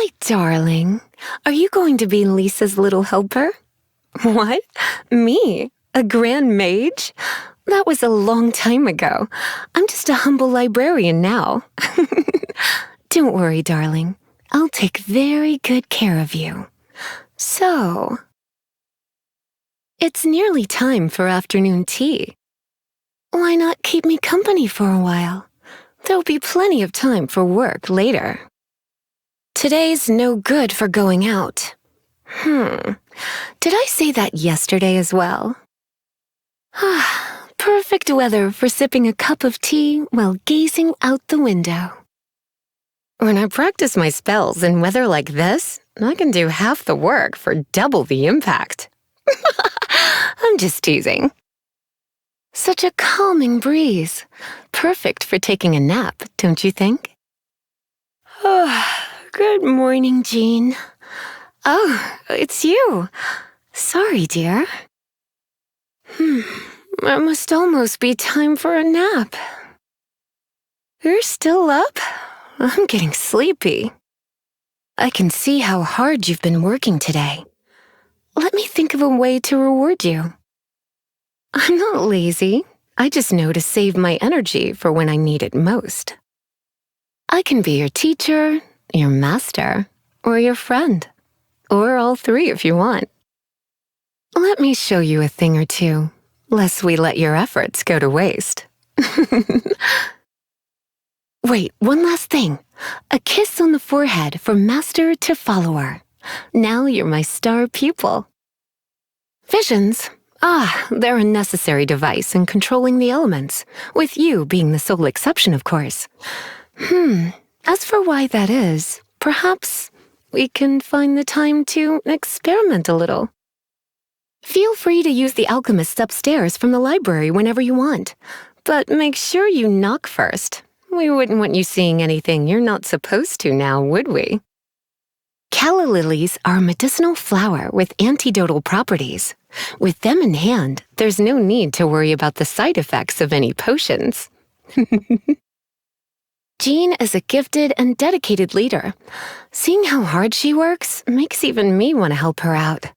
My darling, are you going to be Lisa's little helper? What? Me? A grand mage? That was a long time ago. I'm just a humble librarian now. Don't worry, darling. I'll take very good care of you. So, it's nearly time for afternoon tea. Why not keep me company for a while? There'll be plenty of time for work later. Today's no good for going out. Did I say that yesterday as well? Perfect weather for sipping a cup of tea while gazing out the window. When I practice my spells in weather like this, I can do half the work for double the impact. I'm just teasing. Such a calming breeze. Perfect for taking a nap, don't you think? Good morning, Jean. Oh, it's you. Sorry, dear. It must almost be time for a nap. You're still up? I'm getting sleepy. I can see how hard you've been working today. Let me think of a way to reward you. I'm not lazy. I just know to save my energy for when I need it most. I can be your teacher, your master, or your friend. Or all three if you want. Let me show you a thing or two, lest we let your efforts go to waste. Wait, one last thing. A kiss on the forehead from master to follower. Now you're my star pupil. Visions? They're a necessary device in controlling the elements, with you being the sole exception, of course. As for why that is, perhaps we can find the time to experiment a little. Feel free to use the alchemists upstairs from the library whenever you want, but make sure you knock first. We wouldn't want you seeing anything you're not supposed to now, would we? Calla lilies are a medicinal flower with antidotal properties. With them in hand, there's no need to worry about the side effects of any potions. Jean is a gifted and dedicated leader. Seeing how hard she works makes even me want to help her out.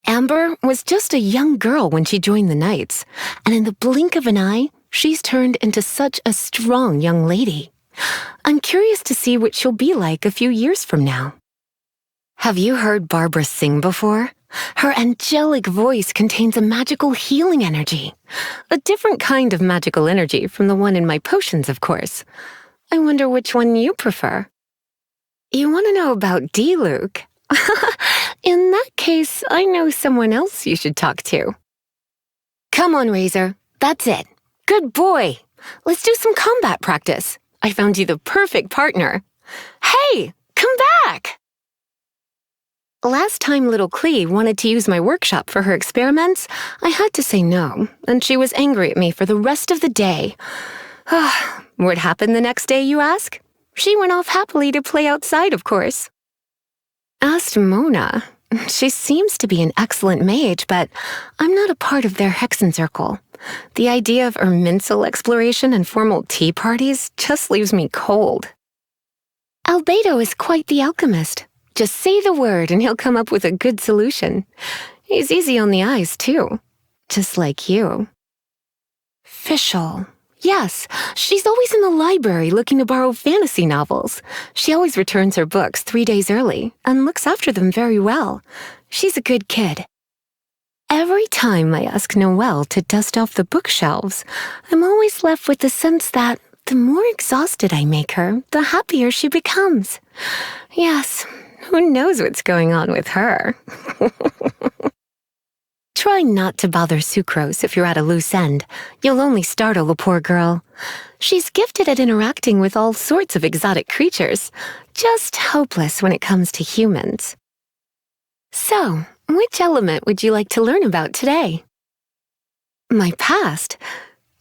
Amber was just a young girl when she joined the Knights, and in the blink of an eye, she's turned into such a strong young lady. I'm curious to see what she'll be like a few years from now. Have you heard Barbara sing before? Her angelic voice contains a magical healing energy. A different kind of magical energy from the one in my potions, of course. I wonder which one you prefer. You want to know about D-Luke? In that case, I know someone else you should talk to. Come on, Razor. That's it. Good boy. Let's do some combat practice. I found you the perfect partner. Hey, come back! Last time little Clee wanted to use my workshop for her experiments, I had to say no, and she was angry at me for the rest of the day. What happened the next day, you ask? She went off happily to play outside, of course. Asked Mona. She seems to be an excellent mage, but I'm not a part of their hexen circle. The idea of Erminsel exploration and formal tea parties just leaves me cold. Albedo is quite the alchemist. Just say the word and he'll come up with a good solution. He's easy on the eyes, too. Just like you. Fischl. Yes, she's always in the library looking to borrow fantasy novels. She always returns her books 3 days early and looks after them very well. She's a good kid. Every time I ask Noelle to dust off the bookshelves, I'm always left with the sense that the more exhausted I make her, the happier she becomes. Yes, who knows what's going on with her? Try not to bother Sucrose if you're at a loose end. You'll only startle the poor girl. She's gifted at interacting with all sorts of exotic creatures, just hopeless when it comes to humans. So, which element would you like to learn about today? My past?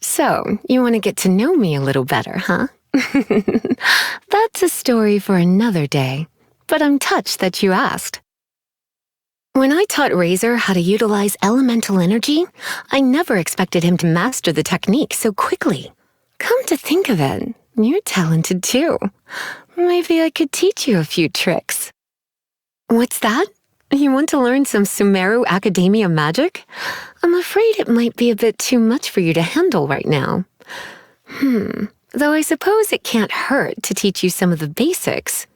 So, you want to get to know me a little better, huh? That's a story for another day, but I'm touched that you asked. When I taught Razor how to utilize elemental energy, I never expected him to master the technique so quickly. Come to think of it, you're talented too. Maybe I could teach you a few tricks. What's that? You want to learn some Sumeru Academia magic? I'm afraid it might be a bit too much for you to handle right now. Though I suppose it can't hurt to teach you some of the basics.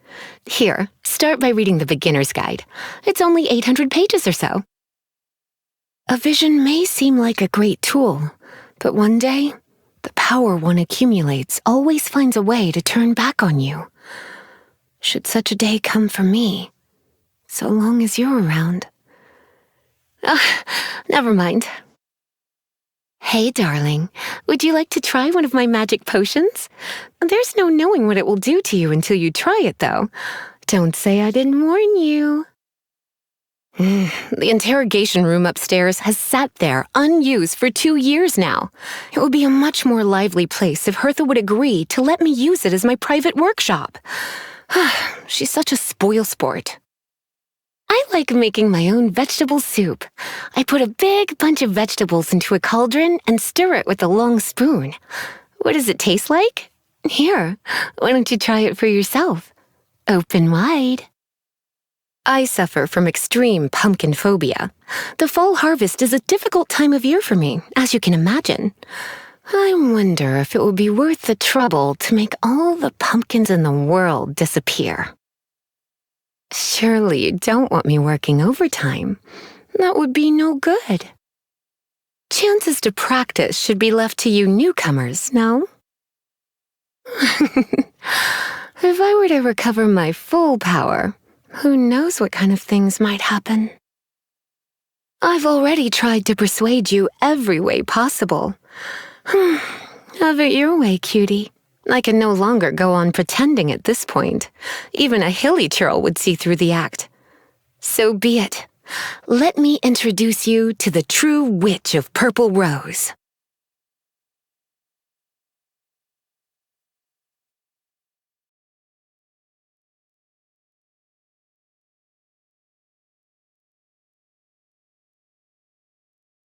Here, start by reading the beginner's guide. It's only 800 pages or so. A vision may seem like a great tool, but one day, the power one accumulates always finds a way to turn back on you. Should such a day come for me, so long as you're around. Never mind. Hey, darling, would you like to try one of my magic potions? There's no knowing what it will do to you until you try it, though. Don't say I didn't warn you. The interrogation room upstairs has sat there unused for 2 years now. It would be a much more lively place if Hertha would agree to let me use it as my private workshop. She's such a spoilsport. I like making my own vegetable soup. I put a big bunch of vegetables into a cauldron and stir it with a long spoon. What does it taste like? Here, why don't you try it for yourself? Open wide. I suffer from extreme pumpkin phobia. The fall harvest is a difficult time of year for me, as you can imagine. I wonder if it would be worth the trouble to make all the pumpkins in the world disappear. Surely you don't want me working overtime. That would be no good. Chances to practice should be left to you newcomers, no? If I were to recover my full power, who knows what kind of things might happen? I've already tried to persuade you every way possible. Have it your way, cutie. I can no longer go on pretending at this point. Even a hilly churl would see through the act. So be it. Let me introduce you to the true witch of Purple Rose.